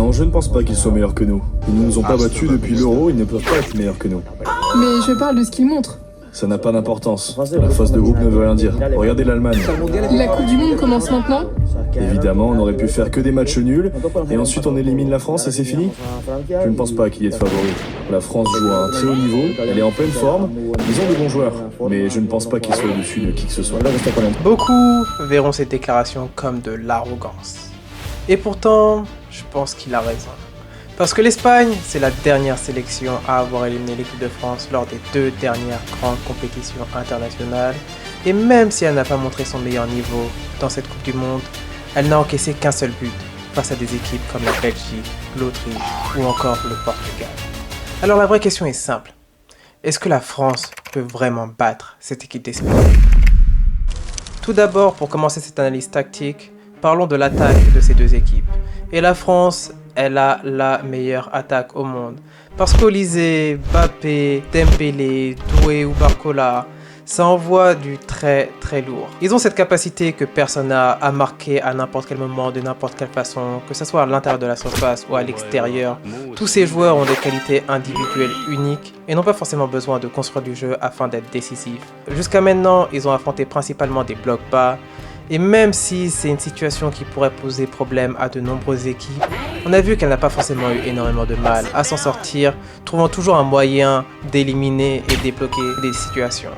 Non, je ne pense pas qu'ils soient meilleurs que nous. Ils ne nous ont pas battus depuis l'Euro, ils ne peuvent pas être meilleurs que nous. Mais je parle de ce qu'ils montrent. Ça n'a pas d'importance. La phase de groupe ne veut rien dire. Regardez l'Allemagne. La Coupe du Monde commence maintenant. Évidemment, on aurait pu faire que des matchs nuls, et ensuite on élimine la France et c'est fini. Je ne pense pas qu'il y ait de favoris. La France joue à un très haut niveau, elle est en pleine forme, ils ont de bons joueurs, mais je ne pense pas qu'ils soient au-dessus de qui que ce soit. Beaucoup verront cette déclaration comme de l'arrogance. Et pourtant, je pense qu'il a raison. Parce que l'Espagne, c'est la dernière sélection à avoir éliminé l'équipe de France lors des 2 dernières grandes compétitions internationales. Et même si elle n'a pas montré son meilleur niveau dans cette Coupe du Monde, elle n'a encaissé qu'un seul but face à des équipes comme la Belgique, l'Autriche ou encore le Portugal. Alors la vraie question est simple. Est-ce que la France peut vraiment battre cette équipe d'Espagne? Tout d'abord, pour commencer cette analyse tactique, parlons de l'attaque de ces deux équipes. Et la France, elle a la meilleure attaque au monde. Parce qu'Olysée, Mbappé, Dembélé, Doué ou Barcola, ça envoie du très très lourd. Ils ont cette capacité que personne n'a à marquer à n'importe quel moment, de n'importe quelle façon, que ce soit à l'intérieur de la surface ou à l'extérieur. Tous ces joueurs ont des qualités individuelles uniques et n'ont pas forcément besoin de construire du jeu afin d'être décisifs. Jusqu'à maintenant, ils ont affronté principalement des blocs bas. Et même si c'est une situation qui pourrait poser problème à de nombreuses équipes, on a vu qu'elle n'a pas forcément eu énormément de mal à s'en sortir, trouvant toujours un moyen d'éliminer et débloquer des situations.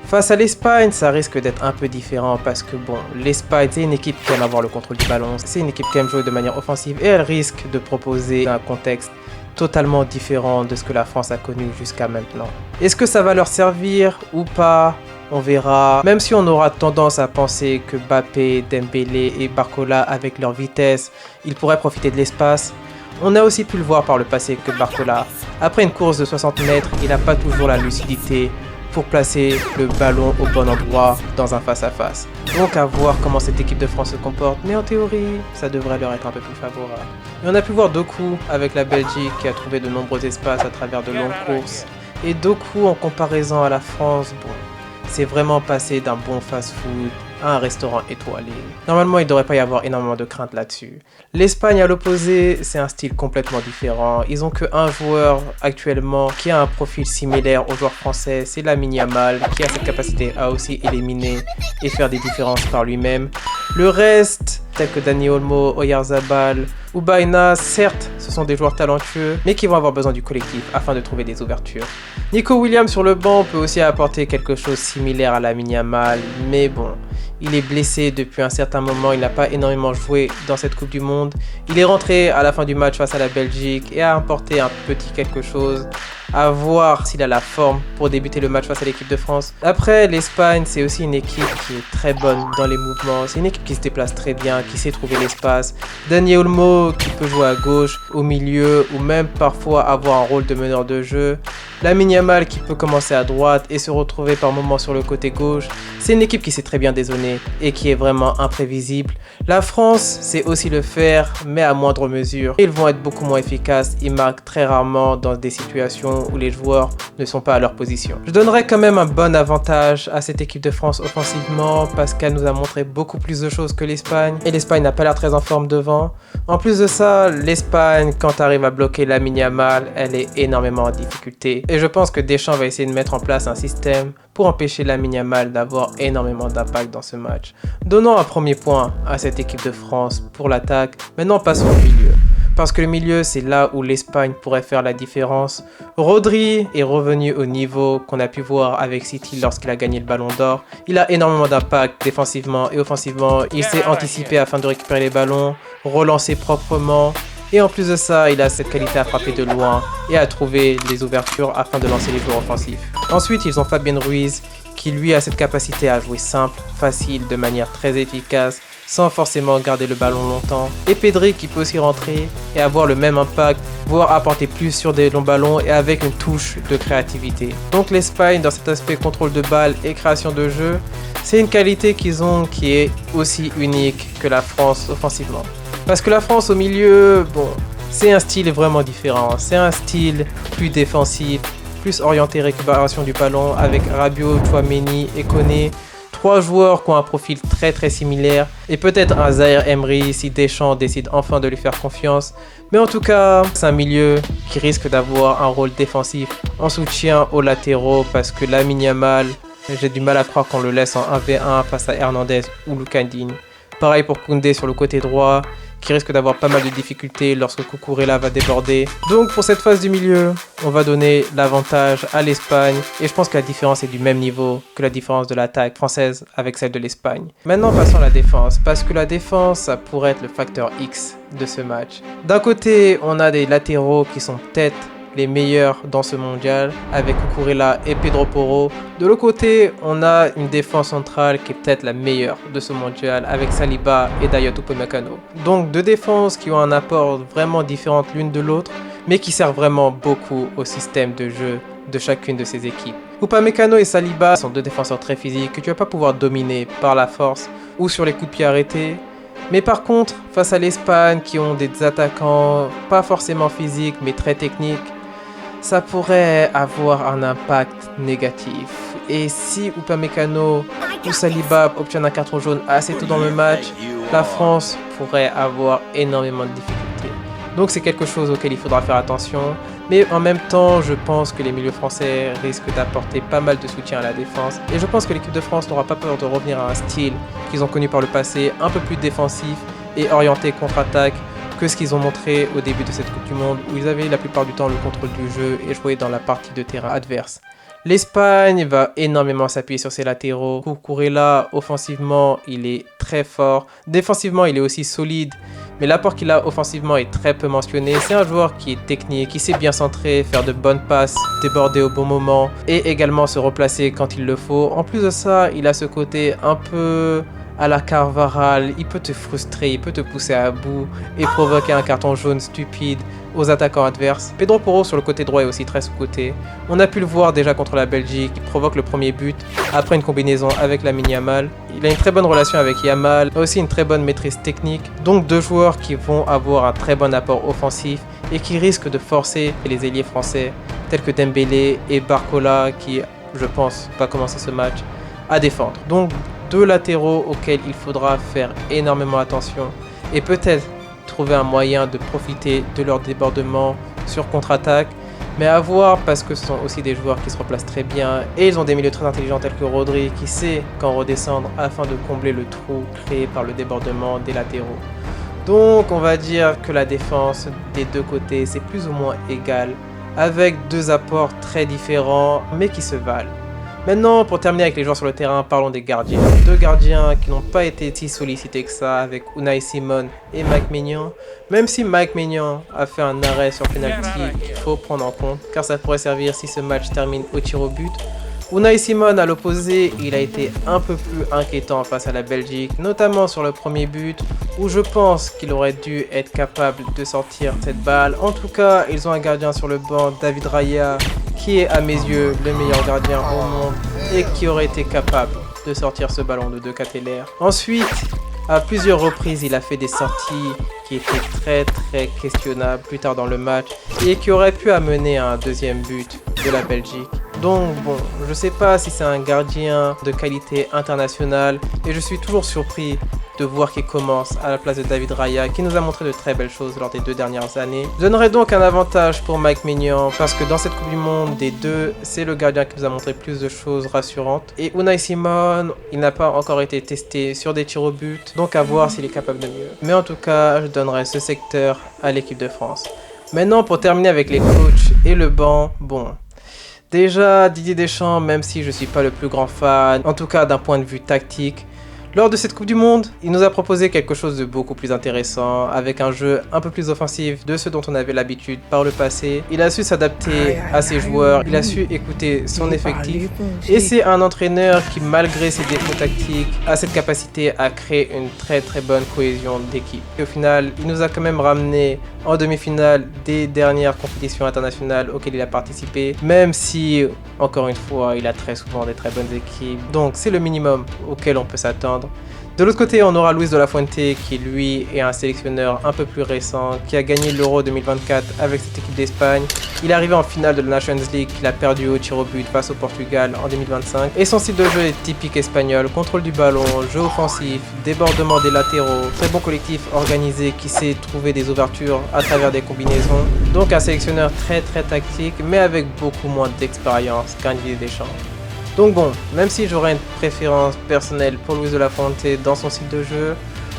Face à l'Espagne, ça risque d'être un peu différent parce que bon, l'Espagne c'est une équipe qui aime avoir le contrôle du ballon, c'est une équipe qui aime jouer de manière offensive et elle risque de proposer un contexte totalement différent de ce que la France a connu jusqu'à maintenant. Est-ce que ça va leur servir ou pas? On verra. Même si on aura tendance à penser que Mbappé, Dembélé et Barcola, avec leur vitesse, ils pourraient profiter de l'espace, on a aussi pu le voir par le passé que Barcola, après une course de 60 mètres, il n'a pas toujours la lucidité pour placer le ballon au bon endroit dans un face-à-face. Donc à voir comment cette équipe de France se comporte, mais en théorie, ça devrait leur être un peu plus favorable. Et on a pu voir Doku avec la Belgique qui a trouvé de nombreux espaces à travers de longues courses. Et Doku en comparaison à la France, bon, c'est vraiment passé d'un bon fast-food à un restaurant étoilé. Normalement, il ne devrait pas y avoir énormément de crainte là-dessus. L'Espagne, à l'opposé, c'est un style complètement différent. Ils ont qu'un joueur actuellement qui a un profil similaire aux joueurs français, c'est Lamine Yamal, qui a cette capacité à aussi éliminer et faire des différences par lui-même. Le reste, tels que Dani Olmo, Oyarzabal ou Baena, certes, ce sont des joueurs talentueux, mais qui vont avoir besoin du collectif afin de trouver des ouvertures. Nico Williams sur le banc peut aussi apporter quelque chose de similaire à Lamine Yamal, mais bon, il est blessé depuis un certain moment, il n'a pas énormément joué dans cette Coupe du Monde. Il est rentré à la fin du match face à la Belgique et a apporté un petit quelque chose. À voir s'il a la forme pour débuter le match face à l'équipe de France. Après, l'Espagne, c'est aussi une équipe qui est très bonne dans les mouvements. C'est une équipe qui se déplace très bien, qui sait trouver l'espace. Dani Olmo qui peut jouer à gauche, au milieu ou même parfois avoir un rôle de meneur de jeu. Lamine Yamal qui peut commencer à droite et se retrouver par moments sur le côté gauche. C'est une équipe qui sait très bien dézonner et qui est vraiment imprévisible. La France sait aussi le faire, mais à moindre mesure. Ils vont être beaucoup moins efficaces, ils marquent très rarement dans des situations où les joueurs ne sont pas à leur position. Je donnerais quand même un bon avantage à cette équipe de France offensivement parce qu'elle nous a montré beaucoup plus de choses que l'Espagne et l'Espagne n'a pas l'air très en forme devant. En plus de ça, l'Espagne, quand elle arrive à bloquer Lamine Yamal, elle est énormément en difficulté. Et je pense que Deschamps va essayer de mettre en place un système pour empêcher Lamine Yamal d'avoir énormément d'impact dans ce match. Donnons un premier point à cette équipe de France pour l'attaque. Maintenant, passons au milieu. Parce que le milieu, c'est là où l'Espagne pourrait faire la différence. Rodri est revenu au niveau qu'on a pu voir avec City lorsqu'il a gagné le Ballon d'Or. Il a énormément d'impact défensivement et offensivement. Il s'est anticipé afin de récupérer les ballons, relancer proprement. Et en plus de ça, il a cette qualité à frapper de loin et à trouver les ouvertures afin de lancer les joueurs offensifs. Ensuite, ils ont Fabien Ruiz qui lui a cette capacité à jouer simple, facile, de manière très efficace, sans forcément garder le ballon longtemps. Et Pedri qui peut aussi rentrer et avoir le même impact, voire apporter plus sur des longs ballons et avec une touche de créativité. Donc l'Espagne, dans cet aspect contrôle de balle et création de jeu, c'est une qualité qu'ils ont qui est aussi unique que la France offensivement. Parce que la France au milieu, bon, c'est un style vraiment différent. C'est un style plus défensif, plus orienté récupération du ballon avec Rabiot, Tchouaméni et Koné. 3 joueurs qui ont un profil très similaire et peut-être un Zaïre Emery si Deschamps décide enfin de lui faire confiance. Mais en tout cas, c'est un milieu qui risque d'avoir un rôle défensif en soutien aux latéraux parce que Lamine Yamal, j'ai du mal à croire qu'on le laisse en 1v1 face à Hernandez ou Lucas Digne. Pareil pour Koundé sur le côté droit, qui risque d'avoir pas mal de difficultés lorsque Cucurella va déborder. Donc pour cette phase du milieu, on va donner l'avantage à l'Espagne et je pense que la différence est du même niveau que la différence de l'attaque française avec celle de l'Espagne. Maintenant passons à la défense, parce que la défense ça pourrait être le facteur X de ce match. D'un côté, on a des latéraux qui sont peut-être les meilleurs dans ce mondial avec Cucurella et Pedro Porro. De l'autre côté, on a une défense centrale qui est peut-être la meilleure de ce mondial avec Saliba et Dayot Upamecano. Donc deux défenses qui ont un apport vraiment différent l'une de l'autre, mais qui servent vraiment beaucoup au système de jeu de chacune de ces équipes. Upamecano et Saliba sont deux défenseurs très physiques que tu vas pas pouvoir dominer par la force ou sur les coups de pied arrêtés. Mais par contre, face à l'Espagne qui ont des attaquants pas forcément physiques mais très techniques, ça pourrait avoir un impact négatif. Et si Upamecano ou Saliba obtiennent un carton jaune assez tôt dans le match, la France pourrait avoir énormément de difficultés. Donc c'est quelque chose auquel il faudra faire attention. Mais en même temps, je pense que les milieux français risquent d'apporter pas mal de soutien à la défense. Et je pense que l'équipe de France n'aura pas peur de revenir à un style qu'ils ont connu par le passé, un peu plus défensif et orienté contre-attaque que ce qu'ils ont montré au début de cette Coupe du Monde, où ils avaient la plupart du temps le contrôle du jeu et jouaient dans la partie de terrain adverse. L'Espagne va énormément s'appuyer sur ses latéraux. Cucurella, offensivement, il est très fort. Défensivement, il est aussi solide. Mais l'apport qu'il a offensivement est très peu mentionné. C'est un joueur qui est technique, qui sait bien centrer, faire de bonnes passes, déborder au bon moment et également se replacer quand il le faut. En plus de ça, il a ce côté un peu à la Carvajal, il peut te frustrer, il peut te pousser à bout et provoquer un carton jaune stupide aux attaquants adverses. Pedro Porro sur le côté droit est aussi très sous-coté. On a pu le voir déjà contre la Belgique, il provoque le premier but après une combinaison avec Lamine Yamal. Il a une très bonne relation avec Yamal, aussi une très bonne maîtrise technique. Donc deux joueurs qui vont avoir un très bon apport offensif et qui risquent de forcer les ailiers français tels que Dembélé et Barcola qui, je pense, va commencer ce match à défendre. Donc deux latéraux auxquels il faudra faire énormément attention et peut-être trouver un moyen de profiter de leur débordement sur contre-attaque, mais à voir parce que ce sont aussi des joueurs qui se replacent très bien et ils ont des milieux très intelligents tels que Rodri qui sait quand redescendre afin de combler le trou créé par le débordement des latéraux. Donc on va dire que la défense des deux côtés c'est plus ou moins égal avec deux apports très différents mais qui se valent. Maintenant, pour terminer avec les joueurs sur le terrain, parlons des gardiens. Deux gardiens qui n'ont pas été si sollicités que ça avec Unai Simon et Mike Maignan. Même si Mike Maignan a fait un arrêt sur penalty qu'il faut prendre en compte, car ça pourrait servir si ce match termine au tir au but. Unai Simon, à l'opposé, il a été un peu plus inquiétant face à la Belgique, notamment sur le premier but, où je pense qu'il aurait dû être capable de sortir cette balle. En tout cas, ils ont un gardien sur le banc, David Raya, qui est à mes yeux le meilleur gardien au monde et qui aurait été capable de sortir ce ballon de 2 Catellaire. Ensuite, à plusieurs reprises, il a fait des sorties qui étaient très questionnables plus tard dans le match et qui auraient pu amener à un deuxième but de la Belgique. Donc bon, je sais pas si c'est un gardien de qualité internationale et je suis toujours surpris de voir qu'il commence à la place de David Raya qui nous a montré de très belles choses lors des 2 dernières années. Je donnerai donc un avantage pour Mike Maignan parce que dans cette Coupe du Monde des deux, c'est le gardien qui nous a montré plus de choses rassurantes. Et Unai Simon, il n'a pas encore été testé sur des tirs au but, donc à voir s'il est capable de mieux. Mais en tout cas, je donnerai ce secteur à l'équipe de France. Maintenant, pour terminer avec les coachs et le banc, bon... Déjà, Didier Deschamps, même si je ne suis pas le plus grand fan, en tout cas d'un point de vue tactique, lors de cette Coupe du Monde, il nous a proposé quelque chose de beaucoup plus intéressant, avec un jeu un peu plus offensif de ce dont on avait l'habitude par le passé. Il a su s'adapter à ses joueurs, il a su écouter son effectif, et c'est un entraîneur qui, malgré ses défauts tactiques, a cette capacité à créer une très bonne cohésion d'équipe. Et au final, il nous a quand même ramené en demi-finale des dernières compétitions internationales auxquelles il a participé, même si, encore une fois, il a très souvent des très bonnes équipes. Donc c'est le minimum auquel on peut s'attendre. De l'autre côté, on aura Luis de la Fuente qui lui est un sélectionneur un peu plus récent, qui a gagné l'Euro 2024 avec cette équipe d'Espagne. Il est arrivé en finale de la Nations League qu'il a perdu au tir au but face au Portugal en 2025. Et son style de jeu est typique espagnol, contrôle du ballon, jeu offensif, débordement des latéraux, très bon collectif organisé qui sait trouver des ouvertures à travers des combinaisons. Donc un sélectionneur très tactique mais avec beaucoup moins d'expérience qu'un Didier Deschamps. Donc bon, même si j'aurais une préférence personnelle pour Luis de la Fuente dans son style de jeu,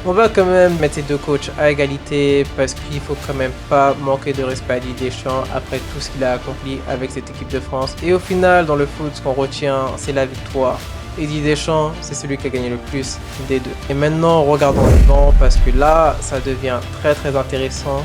on va quand même mettre ces deux coachs à égalité parce qu'il faut quand même pas manquer de respect à Didier Deschamps après tout ce qu'il a accompli avec cette équipe de France. Et au final, dans le foot, ce qu'on retient, c'est la victoire. Et Didier Deschamps, c'est celui qui a gagné le plus des deux. Et maintenant, regardons le banc parce que là, ça devient très intéressant.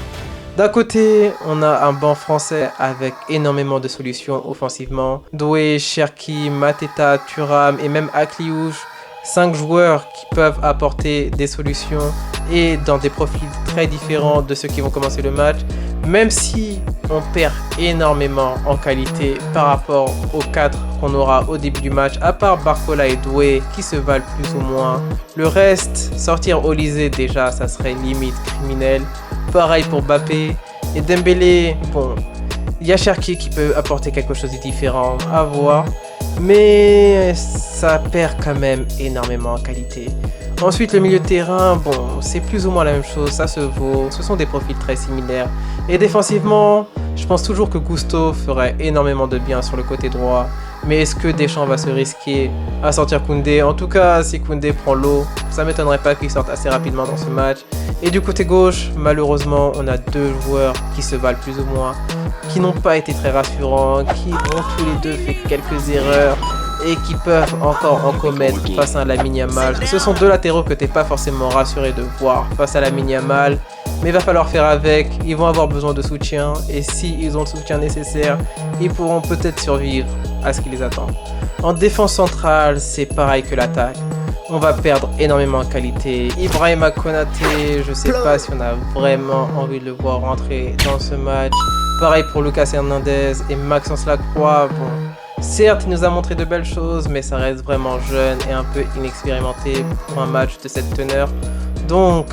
D'un côté, on a un banc français avec énormément de solutions offensivement. Doué, Cherki, Mateta, Thuram et même Akliouche. 5 joueurs qui peuvent apporter des solutions et dans des profils très différents de ceux qui vont commencer le match. Même si on perd énormément en qualité par rapport aux 4 qu'on aura au début du match, à part Barcola et Doué qui se valent plus ou moins. Le reste, sortir Olysée déjà, ça serait limite criminel. Pareil pour Mbappé et Dembélé, bon, il y a Cherki qui peut apporter quelque chose de différent à voir, mais ça perd quand même énormément en qualité. Ensuite, le milieu de terrain, bon, c'est plus ou moins la même chose, ça se vaut, ce sont des profils très similaires. Et défensivement, je pense toujours que Gusto ferait énormément de bien sur le côté droit. Mais est-ce que Deschamps va se risquer à sortir Koundé? En tout cas, si Koundé prend l'eau, ça m'étonnerait pas qu'il sorte assez rapidement dans ce match. Et du côté gauche, malheureusement, on a 2 joueurs qui se valent plus ou moins, qui n'ont pas été très rassurants, qui ont tous les deux fait quelques erreurs et qui peuvent encore en commettre face à Lamine Yamal. Ce sont 2 latéraux que t'es pas forcément rassuré de voir face à Lamine Yamal. Mais il va falloir faire avec, ils vont avoir besoin de soutien et s'ils ont le soutien nécessaire, ils pourront peut-être survivre à ce qui les attend. En défense centrale, c'est pareil que l'attaque. On va perdre énormément en qualité. Ibrahima Konaté, je sais pas si on a vraiment envie de le voir rentrer dans ce match. Pareil pour Lucas Hernandez et Maxence Lacroix. Bon, certes, il nous a montré de belles choses, mais ça reste vraiment jeune et un peu inexpérimenté pour un match de cette teneur. Donc,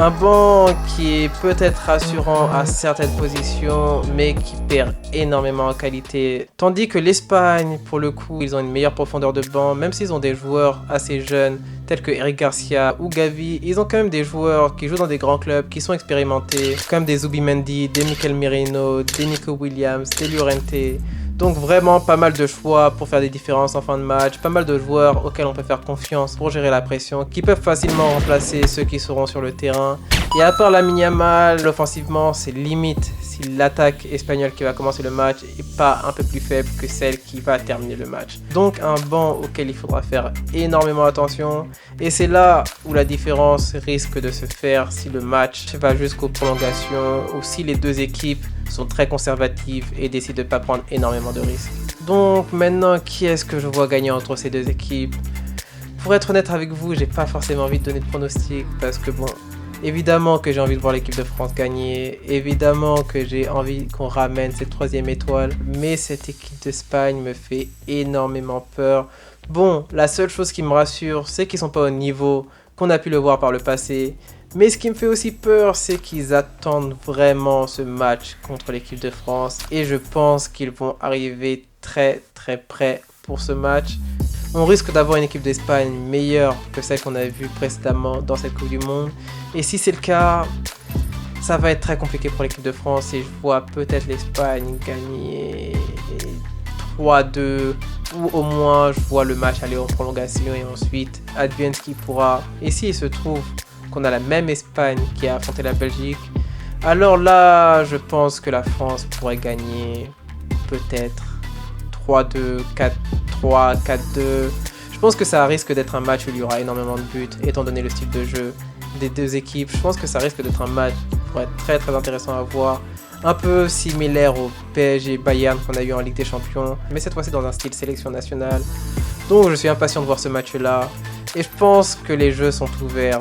un banc qui est peut-être rassurant à certaines positions, mais qui perd énormément en qualité. Tandis que l'Espagne, pour le coup, ils ont une meilleure profondeur de banc, même s'ils ont des joueurs assez jeunes, tels que Eric Garcia ou Gavi, ils ont quand même des joueurs qui jouent dans des grands clubs, qui sont expérimentés, comme des Zubimendi, des Mikel Merino, des Nico Williams, des Llorente. Donc vraiment pas mal de choix pour faire des différences en fin de match, pas mal de joueurs auxquels on peut faire confiance pour gérer la pression, qui peuvent facilement remplacer ceux qui seront sur le terrain. Et à part Lamine Yamal, offensivement, c'est limite si l'attaque espagnole qui va commencer le match est pas un peu plus faible que celle qui va terminer le match. Donc un banc auquel il faudra faire énormément attention. Et c'est là où la différence risque de se faire si le match va jusqu'aux prolongations ou si les 2 équipes sont très conservatives et décident de ne pas prendre énormément de risques. Donc maintenant, qui est-ce que je vois gagner entre ces 2 équipes? Pour être honnête avec vous, j'ai pas forcément envie de donner de pronostic parce que bon, évidemment que j'ai envie de voir l'équipe de France gagner, évidemment que j'ai envie qu'on ramène cette 3e étoile, mais cette équipe d'Espagne me fait énormément peur. Bon, la seule chose qui me rassure, c'est qu'ils sont pas au niveau qu'on a pu le voir par le passé. Mais ce qui me fait aussi peur, c'est qu'ils attendent vraiment ce match contre l'équipe de France. Et je pense qu'ils vont arriver très près pour ce match. On risque d'avoir une équipe d'Espagne meilleure que celle qu'on avait vue précédemment dans cette Coupe du Monde. Et si c'est le cas, ça va être très compliqué pour l'équipe de France. Et je vois peut-être l'Espagne gagner 3-2. Ou au moins, je vois le match aller en prolongation et ensuite advienne ce qui pourra. Et s'il se trouve qu'on a la même Espagne qui a affronté la Belgique, alors là, je pense que la France pourrait gagner peut-être 3-2, 4-3, 4-2. Je pense que ça risque d'être un match où il y aura énormément de buts, étant donné le style de jeu des 2 équipes. Je pense que ça risque d'être un match qui pourrait être très intéressant à voir. Un peu similaire au PSG Bayern qu'on a eu en Ligue des Champions, mais cette fois-ci dans un style sélection nationale. Donc je suis impatient de voir ce match-là. Et je pense que les jeux sont ouverts.